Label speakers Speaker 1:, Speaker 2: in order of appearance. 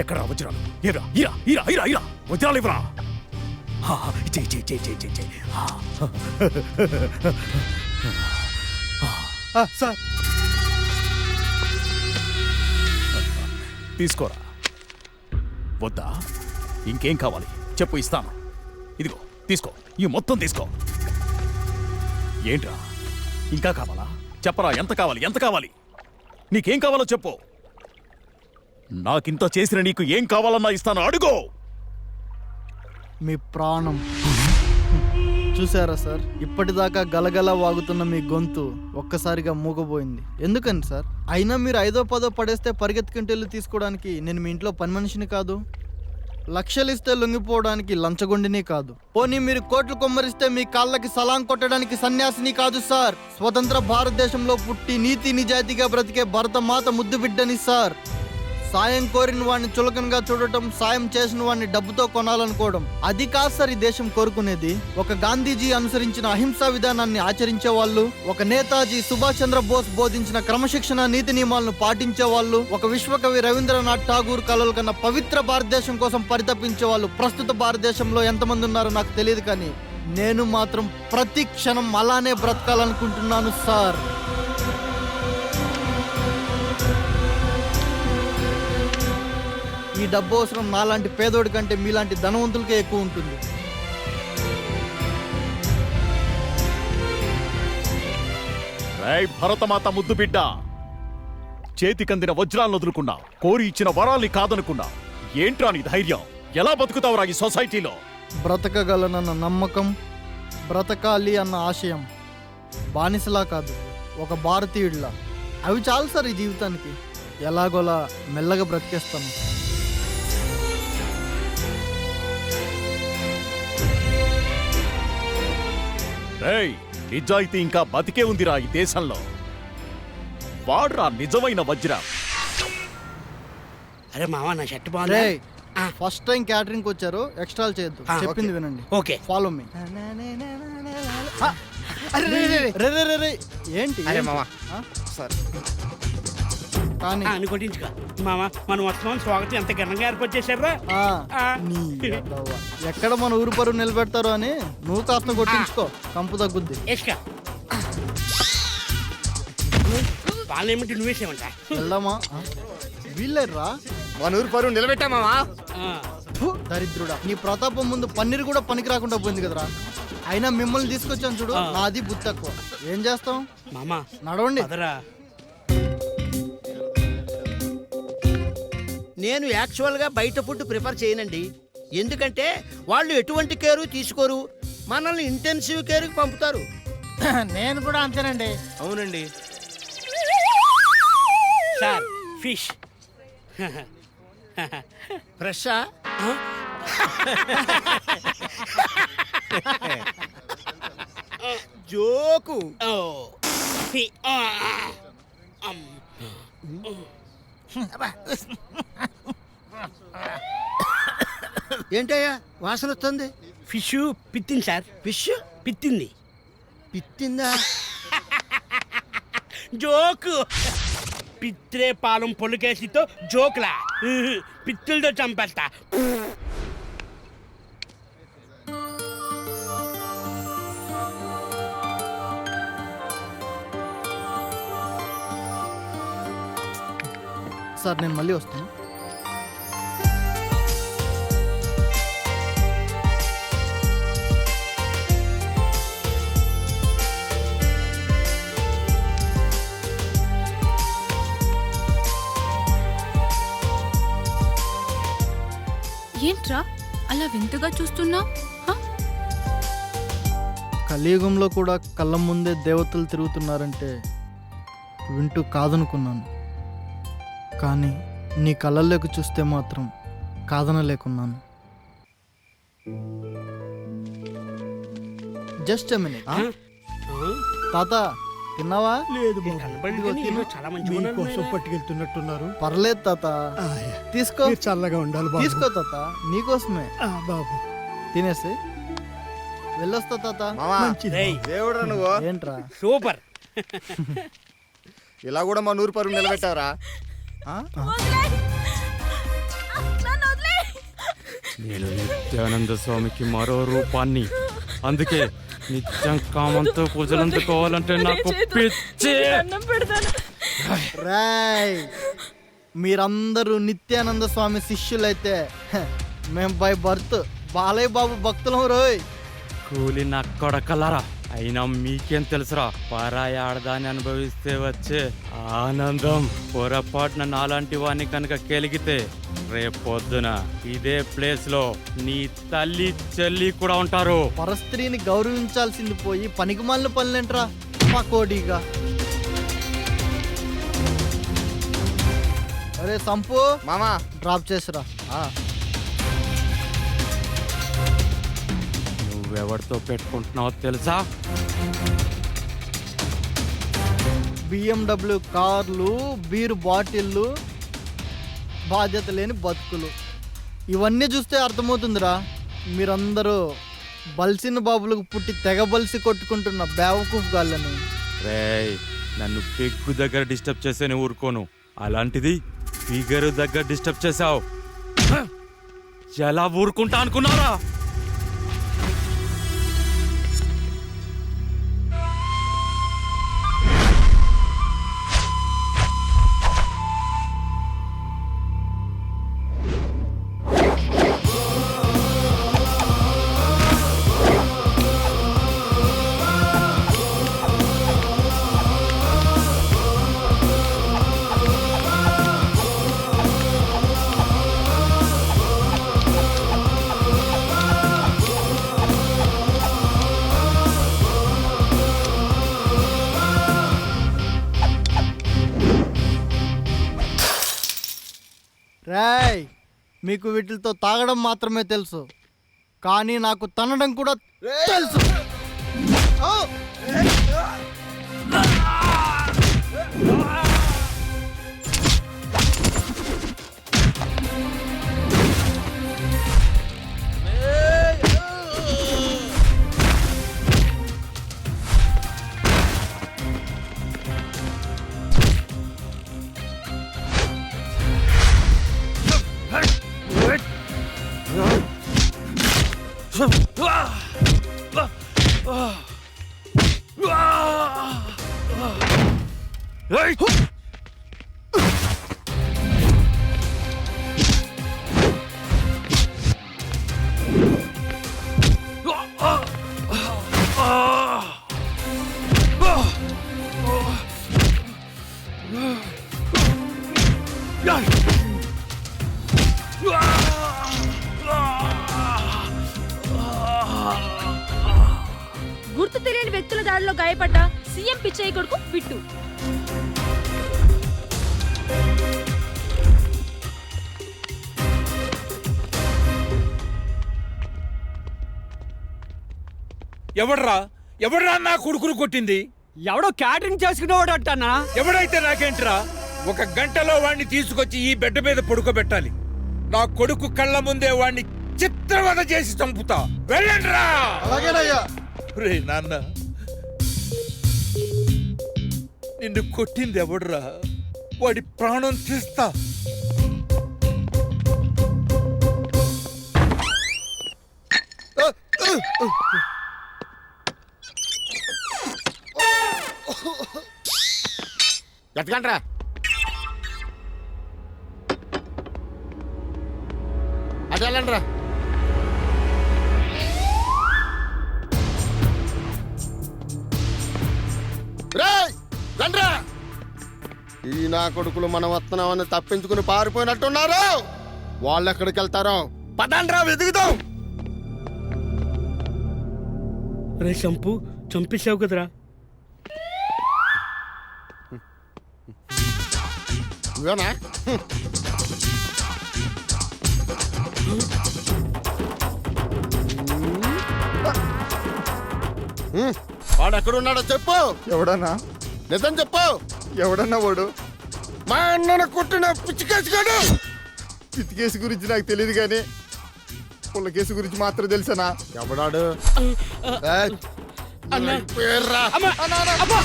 Speaker 1: ఎక్కడ వజ్రాలు? ఇరా ఇరా ఇరా ఇరా ఇరా వజ్రాలు ఇవ్వరా. చెయ్యి చెయ్యి చెయ్యి చెయ్యి చెయ్యి చెయ్యి.
Speaker 2: సార్
Speaker 1: తీసుకోరా. వద్దా? ఇంకేం కావాలి చెప్పు, ఇస్తాను. ఇదిగో తీసుకో, ఈ మొత్తం తీసుకో. ఏంట్రా ఇంకా కావాలా? చెప్పరా, ఎంత కావాలి? ఎంత కావాలి? నీకేం కావాలో చెప్పు. నాకింత చేసిన నీకు ఏం కావాలన్నా ఇస్తాను, అడుగో.
Speaker 3: మీ ప్రాణం. చూసారా సార్, ఇప్పటిదాకా గలగల వాగుతున్న మీ గొంతు ఒక్కసారిగా మూగబోయింది. ఎందుకని సార్? అయినా మీరు 5ో 10ో పడేస్తే పరిగెత్తుకుంటూ తీసుకోవడానికి నేను మీ ఇంట్లో పని మనిషిని కాదు. లక్షలిస్తే లొంగిపోవడానికి లంచగొండిని కాదు. పోనీ మీరు కోట్లు కొమ్మరిస్తే మీ కాళ్ళకి సలాం కొట్టడానికి సన్యాసిని కాదు సార్. స్వతంత్ర భారతదేశంలో పుట్టి నీతి నిజాయితీగా బ్రతికే భరతమాత ముద్దు బిడ్డని సార్. సాయం కోరిన వాడిని చులకనగా చూడటం, సాయం చేసిన వాడిని డబ్బుతో కొనాలనుకోవడం, అది కాదు సార్ ఈ దేశం కోరుకునేది. ఒక గాంధీజీ అనుసరించిన అహింసా విధానాన్ని ఆచరించే వాళ్ళు, ఒక నేతాజీ సుభాష్ చంద్రబోస్ బోధించిన క్రమశిక్షణ నీతి నియమాలను పాటించే వాళ్ళు, ఒక విశ్వకవి రవీంద్రనాథ్ ఠాగూర్ కలలు కన్నా పవిత్ర భారతదేశం కోసం పరితపించే వాళ్ళు ప్రస్తుత భారతదేశంలో ఎంతమంది ఉన్నారో నాకు తెలియదు, కానీ నేను మాత్రం ప్రతి క్షణం అలానే బ్రతకాలనుకుంటున్నాను సార్. ఈ డబ్బు అవసరం నాలాంటి పేదోడి కంటే మీలాంటి ధనవంతులకే ఎక్కువ ఉంటుంది.
Speaker 1: భరతమాత ముద్దు బిడ్డ, చేతికందిన వజ్రాలను వదులుకున్నా, కోరి ఇచ్చిన వరాల్ని కాదనుకున్నా. ఏంట్రా నీ ధైర్యం? ఎలా బతుకుతావురా ఈ సొసైటీలో?
Speaker 3: బ్రతకగలనన్న నమ్మకం, బ్రతకాలి అన్న ఆశయం, బానిసలా కాదు ఒక భారతీయుడిలా, అవి చాలు సార్ ఈ జీవితానికి. ఎలాగోలా మెల్లగా బ్రతికేస్తాను.
Speaker 1: నిజాయితీ ఇంకా బతికే ఉందిరా ఈ దేశంలో. వాడ్రా నిజమైన వజ్రం.
Speaker 4: అరే మావా, నా షర్ట్ బాగుంది.
Speaker 3: ఫస్ట్ టైం క్యాటరింగ్ వచ్చారు, ఎక్స్ట్రాలు చేయొద్దు, చెప్పింది వినండి.
Speaker 4: Okay,
Speaker 3: follow me. ఏంటి
Speaker 2: సార్
Speaker 3: కానీ
Speaker 4: అని కొట్టించుకో మావా. మనం వస్తున్నాం, స్వాగతం ఎంత ఘనంగా ఏర్పాటు చేశారా.
Speaker 3: ఎక్కడ మన ఊరు పరువు నిలబెడతారో అని నువ్వు కాస్త కొట్టించుకో, కంపు తగ్గుద్ది.
Speaker 4: వాళ్ళేమిటి నువ్వేసేమంట.
Speaker 3: వెళ్దామా? వీళ్ళేర్రా,
Speaker 2: మన ఊరు పరువు నిలబెట్టామా.
Speaker 3: దరిద్రుడా, నీ ప్రతాపం ముందు పన్నీరు కూడా పనికి రాకుండా పోయింది కదరా. అయినా మిమ్మల్ని తీసుకొచ్చాను చూడు, నాది బుద్ధి తక్కువ. ఏం చేస్తాం
Speaker 4: మామా,
Speaker 3: నడవండి.
Speaker 5: నేను యాక్చువల్గా బయట ఫుడ్ ప్రిఫర్ చేయనండి. ఎందుకంటే వాళ్ళు ఎటువంటి కేరు తీసుకోరు, మనల్ని ఇంటెన్సివ్ కేర్కి పంపుతారు.
Speaker 3: నేను కూడా అంతేనండి.
Speaker 5: అవునండి
Speaker 4: సార్. ఫిష్
Speaker 5: ఫ్రెషా? జోకు. ఏంటయ్యా వాసన వస్తుంది?
Speaker 4: ఫిష్ పిత్తింది సార్.
Speaker 5: ఫిష్
Speaker 4: పిత్తింది.
Speaker 5: పిత్తిందా?
Speaker 4: జోకు. పిత్రే పాలం పొలికేసితో జోకులా, పిత్తులతో చంపేస్తా.
Speaker 3: సార్ నేను మళ్ళీ వస్తాను.
Speaker 6: ఏంట్రా అలా వింతగా చూస్తున్నా?
Speaker 3: కలియుగంలో కూడా కళ్ళ ముందే దేవతలు తిరుగుతున్నారంటే వింటూ కాదనుకున్నాను, కానీ నీ కళ్ళల్లోకి చూస్తే మాత్రం కాదనలేకున్నాను. Just a minute. తాత తిన్నావా?
Speaker 2: లేదు
Speaker 4: చాలా మంచి
Speaker 2: పట్టుకెళ్తున్నట్టున్నారు.
Speaker 3: పర్లేదు తాత, తీసుకో.
Speaker 2: చల్లగా ఉండాలి.
Speaker 3: తీసుకో తాత, నీకోసమే.
Speaker 2: బాబు
Speaker 3: తినేసి వెళ్ళొస్తా తాత.
Speaker 2: దేవుడు నువ్వు.
Speaker 3: ఏంట్రా
Speaker 4: సూపర్.
Speaker 2: ఇలా కూడా మా నూరు పరువు నిలబెట్టావరా?
Speaker 7: నేను నిత్యానంద స్వామికి మరో రూపాన్ని. అందుకే నిత్యం కామంతో పూజలు అందుకోవాలంటే నాకు పిచ్చి.
Speaker 3: రాయ్ మీరందరూ నిత్యానంద స్వామి శిష్యులైతే మేము బై బర్త్ బాలయ్య బాబు భక్తులం రోయ్.
Speaker 7: కూలి నా కొడకలరా, అయినా మీకేం తెలుసురా పరాయి ఆడదాన్ని అనుభవిస్తే వచ్చే ఆనందం. పొరపాటున నాలాంటి వాడిని కనుక కెలిగితే రేపొద్దున ఇదే ప్లేస్ లో నీ తల్లి చెల్లి కూడా ఉంటారు.
Speaker 3: పరస్త్రీని గౌరవించాల్సింది పోయి పనికిమాలిన పనులేంట్రా మా కోడిగా. అరే సంపు
Speaker 2: మామా
Speaker 3: డ్రాప్ చేసిరా.
Speaker 7: నువ్వెవరితో పెట్టుకుంటున్నావో తెలుసా?
Speaker 3: BMW కార్లు, బీరు బాటిళ్ళు, బాధ్యత లేని బతుకులు, ఇవన్నీ చూస్తే అర్థమవుతుందిరా మీరందరూ బల్సిన బాబులకు పుట్టి తెగ బలిసి కొట్టుకుంటున్న బేవకూఫ్ గాళ్ళని.
Speaker 7: రేయ్, నన్ను పెగ్గు దగ్గర డిస్టర్బ్ చేసేనే ఊరుకోను. అలాంటిది ఫిగర్ దగ్గర డిస్టర్బ్ చేసావు, ఎలా ఊరుకుంటా అనుకున్నారా?
Speaker 3: రాయ్ మీకు వీటితో తాగడం మాత్రమే తెలుసు, కానీ నాకు తనడం కూడా తెలుసు.
Speaker 8: గుర్తు తెలియని వ్యక్తుల దాడిలో గాయపడ్డ సీఎం పిచ్చయ్య కొడుకు బిట్టు.
Speaker 9: ఎవడ్రా నా కొడుకును కొట్టింది?
Speaker 4: ఎవడో క్యాటరింగ్ చేసుకునేవాడు అంటానా?
Speaker 9: ఎవడైతే నాకేంట్రా? ఒక గంటలో వాణ్ణి తీసుకొచ్చి ఈ బెడ్ మీద పడుకోబెట్టాలి. నా కొడుకు కళ్ళ ముందే వాణ్ణి చిత్రవద చేసి చంపుతా. వెళ్ళండ్రా.
Speaker 2: అలాగేనయ్యా.
Speaker 9: రే నాన్న, నిన్ను కొట్టింది ఎవడ్రా? వాడి ప్రాణం తీస్తా.
Speaker 2: ఎత్తకండ్రా. అటు వెళ్ళండ్రా. రండ్రా. ఈ నా కొడుకులు మనం వస్తున్నామని తప్పించుకుని పారిపోయినట్టున్నారు. వాళ్ళు ఎక్కడికి వెళ్తారో పదండ్రా, వెతుకుతాం.
Speaker 4: రే చంపు, చంపేసావు కదరా.
Speaker 2: ఇవేనా? వాడు ఎక్కడున్నాడో చెప్పు.
Speaker 10: ఎవడన్నా?
Speaker 2: నిజం చెప్పు.
Speaker 10: ఎవడన్నా వాడు?
Speaker 2: మా అన్నను కొట్టిన పిచ్చికేసుగాడు.
Speaker 10: పిత్తి కేసు గురించి నాకు తెలియదు కానీ పుల్ల కేసు గురించి మాత్రం తెలుసనా?
Speaker 2: ఎవడాడు?
Speaker 4: అన్నా.
Speaker 2: పేర్రా.
Speaker 4: అమ్మా.